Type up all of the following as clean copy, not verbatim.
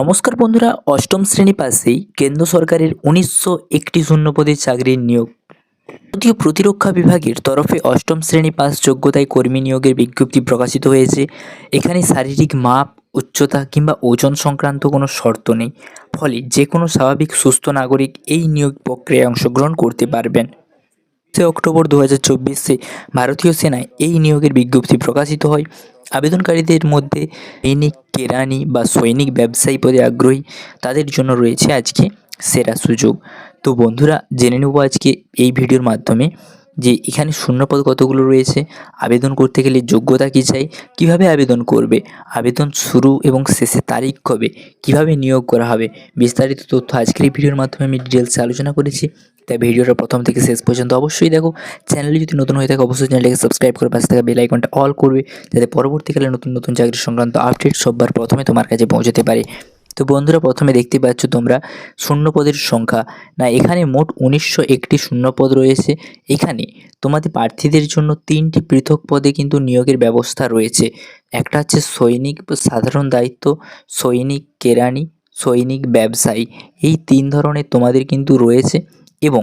নমস্কার বন্ধুরা, অষ্টম শ্রেণী পাশেই কেন্দ্র সরকারের ১৯০১টি শূন্যপদে চাকরির নিয়োগ। ভারতীয় প্রতিরক্ষা বিভাগের তরফে অষ্টম শ্রেণী পাস যোগ্যতায় কর্মী নিয়োগের বিজ্ঞপ্তি প্রকাশিত হয়েছে। এখানে শারীরিক মাপ, উচ্চতা কিংবা ওজন সংক্রান্ত কোনো শর্ত নেই। ফলে যে কোনো স্বাভাবিক সুস্থ নাগরিক এই নিয়োগ প্রক্রিয়ায় অংশগ্রহণ করতে পারবেন। অক্টোবর ২০২৪ ভারতীয় সেনায় এই নিয়োগের বিজ্ঞপ্তি প্রকাশিত হয়। আবেদনকারীদের মধ্যে সৈনিক, কেরানি বা সৈনিক ব্যবসায়ী পদে আগ্রহী তাদের জন্য রয়েছে আজকে সেরা সুযোগ। তো বন্ধুরা, জেনে নেব আজকে এই ভিডিওর মাধ্যমে যে এখানে শূন্যপদ কতগুলো রয়েছে, আবেদন করতে গেলে যোগ্যতা কী চাই, কিভাবে আবেদন করবে, আবেদন শুরু এবং শেষের তারিখ কবে, কিভাবে নিয়োগ করা হবে, বিস্তারিত তথ্য আজকের এই ভিডিওর মাধ্যমে আমি ডিটেলসে আলোচনা করেছি। তাই ভিডিওটা প্রথম থেকে শেষ পর্যন্ত অবশ্যই দেখো। চ্যানেলে যদি নতুন হয়ে থাকে অবশ্যই চ্যানেলটাকে সাবস্ক্রাইব করে পাশে থাকা বেল আইকনটা অল করবে, যাতে পরবর্তীকালে নতুন নতুন চাকরি সংক্রান্ত আপডেট সবার প্রথমে তোমার কাছে পৌঁছতে পারে। তো বন্ধুরা, প্রথমে দেখতে পাচ্ছ তোমরা শূন্যপদের সংখ্যা। না, এখানে মোট ১৯০১টি শূন্যপদ রয়েছে। এখানে তোমাদের প্রার্থীদের জন্য 3টি পৃথক পদে কিন্তু নিয়োগের ব্যবস্থা রয়েছে। একটা হচ্ছে সৈনিক সাধারণ দায়িত্ব, সৈনিক কেরানি, সৈনিক ব্যবসায়ী। এই 3 ধরনের তোমাদের কিন্তু রয়েছে। এবং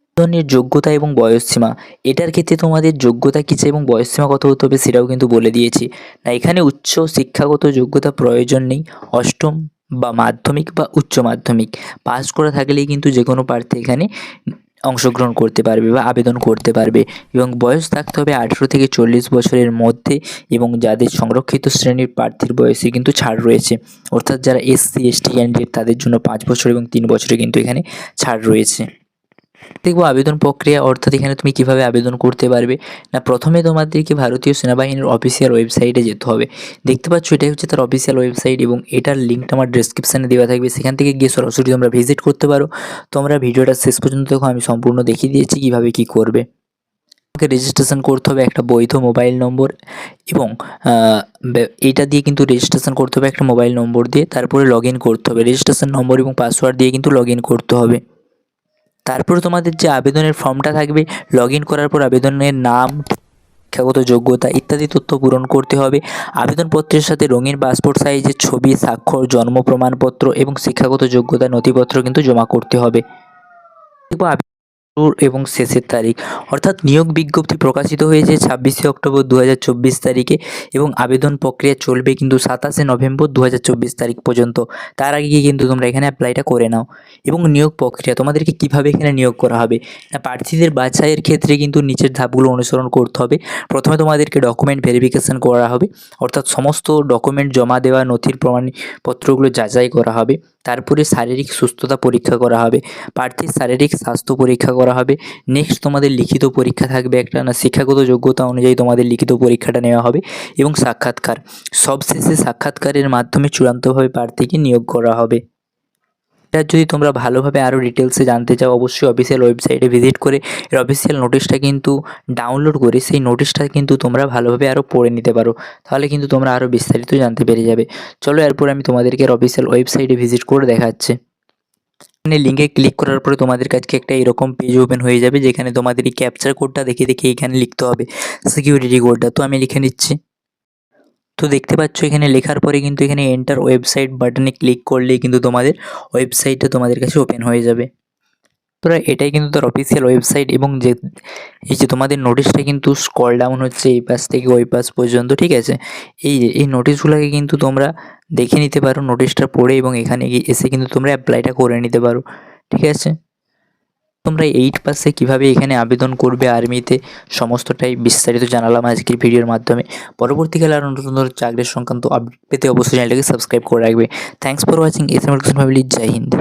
আবেদনের যোগ্যতা এবং বয়সসীমা, এটার ক্ষেত্রে তোমাদের যোগ্যতা কী চাই এবং বয়সসীমা কত হতে হবে সেটাও কিন্তু বলে দিয়েছি। না, এখানে উচ্চ শিক্ষাগত যোগ্যতা প্রয়োজন নেই। অষ্টম বা মাধ্যমিক বা উচ্চ মাধ্যমিক পাস করা থাকলেই কিন্তু যে কোনো প্রার্থী এখানে অংশগ্রহণ করতে পারবে বা আবেদন করতে পারবে। এবং বয়স থাকতে হবে 18 থেকে 40 বছরের মধ্যে। এবং যাদের সংরক্ষিত শ্রেণীর প্রার্থীর বয়সে কিন্তু ছাড় রয়েছে, অর্থাৎ যারা এসসি এসটি ক্যান্ডিডেট তাদের জন্য 5 বছর এবং 3 বছরে কিন্তু এখানে ছাড় রয়েছে। দেখবো আবেদন প্রক্রিয়া, অর্থাৎ এখানে তুমি কিভাবে আবেদন করতে পারবে। না, প্রথমে তোমাদেরকে ভারতীয় সেনাবাহিনীর অফিসিয়াল ওয়েবসাইটে যেতে হবে। দেখতে পাচ্ছ এটাই হচ্ছে তার অফিসিয়াল ওয়েবসাইট এবং এটার লিঙ্কটা আমার ডেসক্রিপশানে দেওয়া থাকবে, সেখান থেকে গিয়ে সরাসরি তোমরা ভিজিট করতে পারো। তোমরা ভিডিওটা শেষ পর্যন্ত দেখো, আমি সম্পূর্ণ দেখিয়ে দিয়েছি কীভাবে কী করবে। তোমাকে রেজিস্ট্রেশন করতে হবে একটা বৈধ মোবাইল নম্বর এবং এইটা দিয়ে কিন্তু রেজিস্ট্রেশন করতে হবে একটা মোবাইল নম্বর দিয়ে। তারপরে লগ ইন করতে হবে, রেজিস্ট্রেশন নম্বর এবং পাসওয়ার্ড দিয়ে কিন্তু লগ ইন করতে হবে। তারপরে তোমাদের যে আবেদনের ফর্মটা থাকবে, লগ ইন করার পর আবেদনের নাম, শিক্ষাগত যোগ্যতা ইত্যাদি তথ্য পূরণ করতে হবে। আবেদনপত্রের সাথে রঙিন পাসপোর্ট সাইজের ছবি, স্বাক্ষর, জন্ম প্রমাণপত্র এবং শিক্ষাগত যোগ্যতা নথিপত্র কিন্তু জমা করতে হবে। শুরু এবং শেষের তারিখ, অর্থাৎ নিয়োগ বিজ্ঞপ্তি প্রকাশিত হয়েছে 26শে অক্টোবর 2024 তারিখে এবং আবেদন প্রক্রিয়া চলবে কিন্তু 27শে নভেম্বর 2024 তারিখ পর্যন্ত। তার আগে গিয়ে কিন্তু তোমরা এখানে অ্যাপ্লাইটা করে নাও। এবং নিয়োগ প্রক্রিয়া তোমাদেরকে কিভাবে এখানে নিয়োগ করা হবে, না, প্রার্থীদের বাছাইয়ের ক্ষেত্রে কিন্তু নিচের ধাপগুলো অনুসরণ করতে হবে। প্রথমে তোমাদেরকে ডকুমেন্ট ভেরিফিকেশন করা হবে, অর্থাৎ সমস্ত ডকুমেন্ট জমা দেওয়া, নথির প্রমাণপত্রগুলো যাচাই করা হবে। তারপরে শারীরিক সুস্থতা পরীক্ষা করা হবে, প্রার্থীর শারীরিক স্বাস্থ্য পরীক্ষা করা হবে। নেক্সট তোমাদের লিখিত পরীক্ষা থাকবে একটা, না, শিক্ষাগত যোগ্যতা অনুযায়ী তোমাদের লিখিত পরীক্ষাটা নেওয়া হবে এবং সাক্ষাৎকার। সবশেষে সাক্ষাৎকারের মাধ্যমে চূড়ান্তভাবে প্রার্থীকে নিয়োগ করা হবে। এটা যদি তোমরা ভালোভাবে আরও ডিটেলসে জানতে চাও অবশ্যই অফিসিয়াল ওয়েবসাইটে ভিজিট করে এর অফিসিয়াল নোটিশটা কিন্তু ডাউনলোড করে সেই নোটিশটা কিন্তু তোমরা ভালোভাবে আরও পড়ে নিতে পারো। তাহলে কিন্তু তোমরা আরও বিস্তারিত জানতে পেরে যাবে। চলো এরপর আমি তোমাদেরকে এর অফিসিয়াল ওয়েবসাইটে ভিজিট করে দেখাচ্ছি। এখানে লিঙ্কে ক্লিক করার পরে তোমাদের কাছে একটা এরকম পেজ ওপেন হয়ে যাবে, যেখানে তোমাদের এই ক্যাপচার কোডটা দেখে দেখে এখানে লিখতে হবে সিকিউরিটি কোডটা। তো আমি লিখে নিচ্ছি। তো দেখতে পাচ্ছ এখানে লেখার পরে কিন্তু এখানে এন্টার ওয়েবসাইট বাটনে ক্লিক করলেই কিন্তু তোমাদের ওয়েবসাইটটা তোমাদের কাছে ওপেন হয়ে যাবে। তোরা এটাই কিন্তু তার অফিসিয়াল ওয়েবসাইট এবং যে এই যে তোমাদের নোটিশটা কিন্তু স্ক্রল ডাউন হচ্ছে এই পাশ থেকে ওই পাশ পর্যন্ত, ঠিক আছে। এই নোটিশগুলোকে কিন্তু তোমরা দেখে নিতে পারো নোটিশটা পড়ে, এবং এখানে এসে কিন্তু তোমরা অ্যাপ্লাইটা করে নিতে পারো, ঠিক আছে। তোমরা 8 পাসে কীভাবে এখানে আবেদন করবে আর্মিতে সমস্তটাই বিস্তারিত জানালাম আজকের ভিডিওর মাধ্যমে। পরবর্তীকালে আরও নতুন নতুন চাকরির সংক্রান্ত আপডেট পেতে অবশ্যই চ্যানেলটাকে সাবস্ক্রাইব করে রাখবে। Thanks for watching. S M family. জয় হিন্দ।